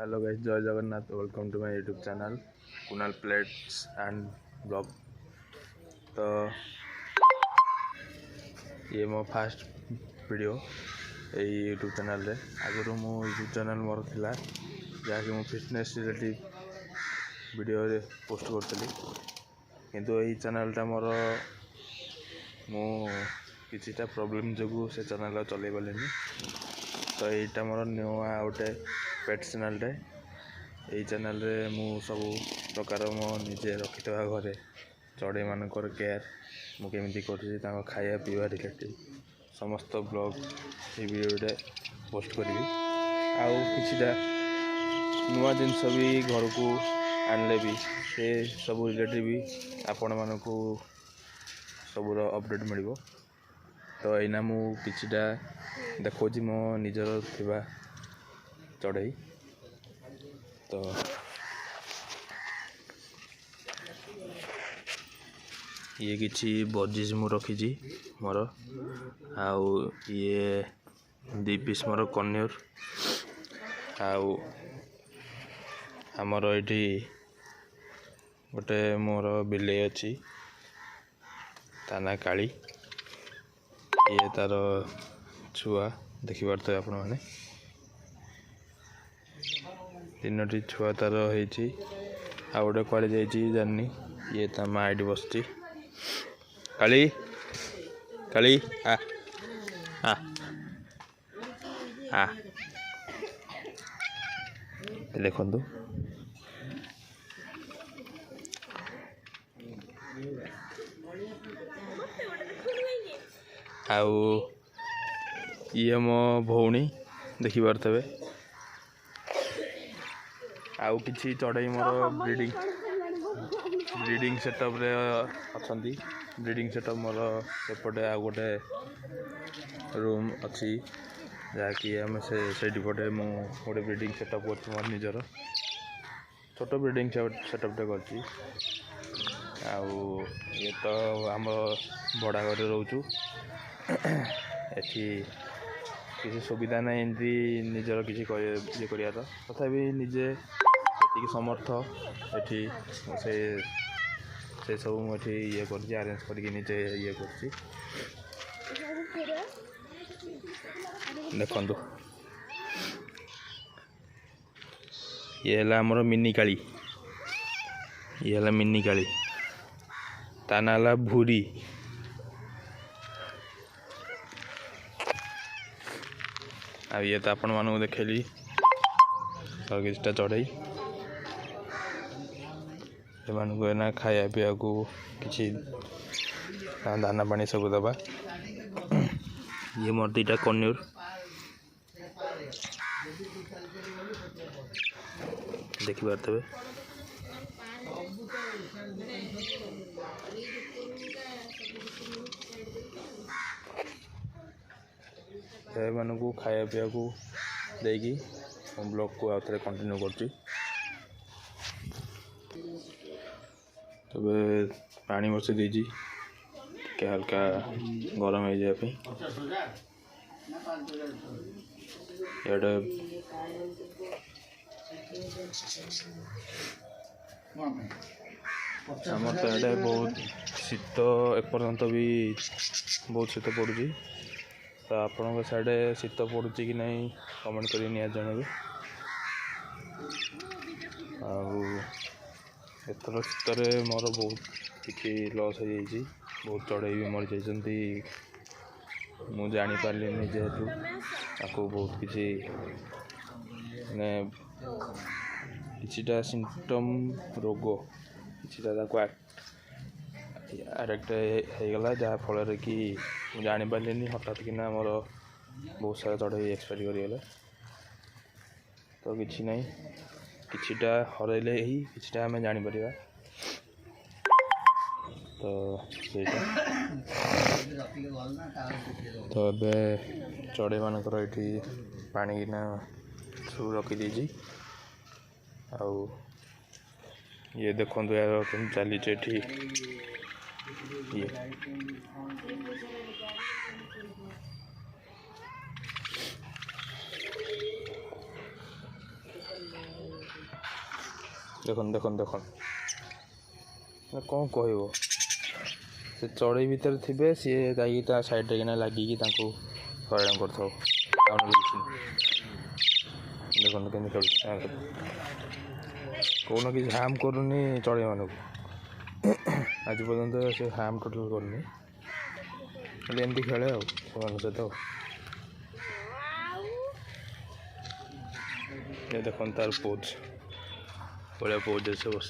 Hello guys, जय Jagannath. Welcome to my YouTube channel Kunal plates and blog. तो ये मो फास्ट वीडियो यही यूट्यूब चैनल रे। आगु मो यूट्यूब चैनल मोर थिला जहाँकि मो फिटनेस रिलेटिव वीडियो पोस्ट करतली, किंतु यही चैनलटा मोर मो किछिटा प्रॉब्लम जो से चैनल चलै पारेनी। तो यहीटा मोर नुआ गोटे पेट चैनलटे। यही चैनल रे मु सब प्रकार मो निजे रखि घरे चढ़ई मानकर केयर मु केमिति करछि तांको खाया पीवा रिलेटेड समस्त ब्लॉग ये वीडियो पोस्ट करी। आउ किछिटा नुआ जिनस भी घर को आनले भी से सब रिलेटेड भी आपण मानकू सबूर अपडेट मिल। तो एना मु किछिटा देखौछि मो निजर थिबा चढ़ई। तो ये किछि बजिज मु रखी मोर आउ ये 2 पीस मोर कन्योर आउ आमर ये गोटे मोर बिले अच्छी ताना काली। ये तार छुआ देखिपारे आपण मैंने 3टी छुआ तार होती। आ गोटे कुआड़े जाइए जानी। ये ता माँ एटी बसची काली काली आ आ आ देखु आउ ये मो भौणी देखिपारे। आउ किछि चढ़ई मोर ब्रीडिंग सेटअप रे अछंती। ब्रीडिंग सेटअप मोर सेपटे आ गोटे रूम अच्छी जहाँकि आम से पटे मु गोटे ब्रीडिंग सेटअप कर मोर निजर छोट ब्रीडिंग सेटअपटे कर। ये तो आम भड़ा घर रोचु एठी किसी सुविधा ना एमती निजर किसी ये कर तथापि निजे ये समर्थ एठी से सब मुझे ये कर अरेंज करके निजे ये कर देखु। ये है आमर मिनी काली। ये है मिनी काली ता ना है भूरी। आ ये तो आपण मानू देखली और किछटा चढ़ई एना खाया पीवा को किसी दाना पानी सब दबा। ये मोर 2टा कन्योर देखिपारे। को खाया पीवा को देगी ब्लॉग को आउ थे कंटिन्यू कर। तबे पानी बस दीजिए के हल्का गरम हो जाए। ये आमर तो ये बहुत शीत एपर्यंत भी बहुत शीत पड़ुची। तो आपण साइड शीत पड़ुची कि नहीं कमेंट कर निया जनबे। एथर शीत मोर बहुत किसी लॉस हो जाइए। बहुत चढ़ई भी मर जाती मुझे जापारे जेहेतु आपको बहुत किसी किछिटा सिम्पटम रोग किछिटा आरेक्ट होगला जहाँ फल कि जापारे हठात कि मोर बहुत सारा चढ़ई एक्सपायरी करगला। तो किसी नहीं किछिटा हरैले ही किछिटा आम जापर। तो तो ए चढ़ई मानकर ये पानी किना सब रखी आउ ये देखो यार तुम चली ये देखन देखन देखन कौन कह से चढ़ई भितर थे सी जा साइड किना लगे हईराण कर देखो केमी खेल कौन किसी हार्म करूनी चढ़ई मानक आज पर्यंत से हार्म टोटल करनी एमती खेले सहित ये देख तार पोज बढ़िया पोज से बस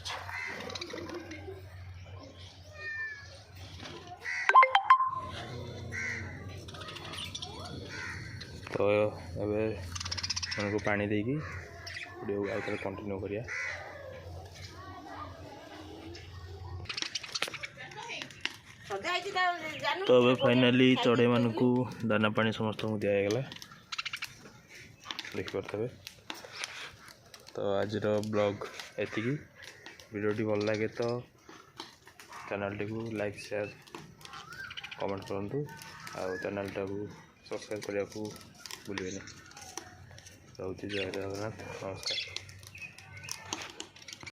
तो ए उनको पानी देकी वीडियो आउ कंटिन्यू करिया। तो अब फाइनाली चढ़ई मान को दाना पानी समस्त को दिगला देखिपे। तो आज ब्लॉग एति वीडियोटी भल लगे तो चैनल टी को लाइक शेयर कमेंट करूँ आ चैनल टाक सब्सक्राइब करने को भूलें। रोचे जय जगन्नाथ नमस्कार।